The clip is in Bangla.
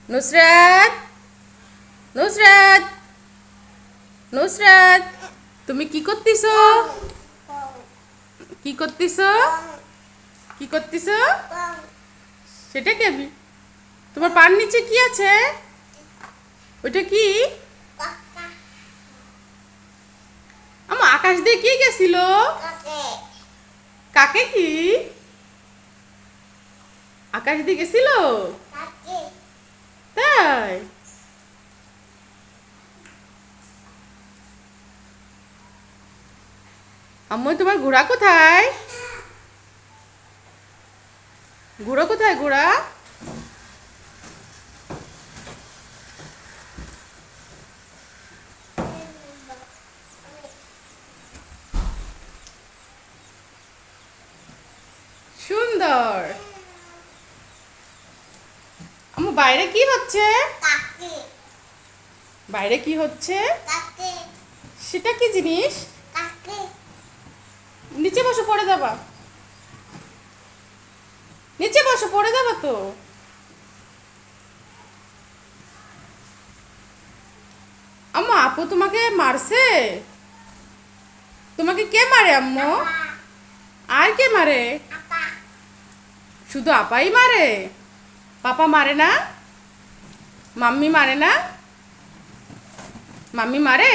নুসরাত, নুসরাত, নুসরাত, তুমি কি করতেছো? কি করতেছো? কি করতেছো? সেটা কি? তোমার পার নিচে কি আছে? ওইটা কি? আমার আকাশ দিয়ে কি গেছিল? কাকে কি? আকাশ দিয়ে গেছিল? তাই? আম্মু, তোমার ঘোড়া কোথায়? ঘোড়া কোথায়? ঘোড়া? সুন্দর। আম্মু, বাইরে কি হচ্ছে? বাইরে কি হচ্ছে? সেটা কি জিনিস? নিচে বসে পড়ে যাবা। নিচে বসে পড়ে যাবা তো। আম্মু, আপু তোমাকে মারছে? তোমাকে কে মারে আম্মু? আর কে মারে? শুধু আপাই মারে? পাপা মারে না? মাম্মি মারে না? মাম্মি মারে?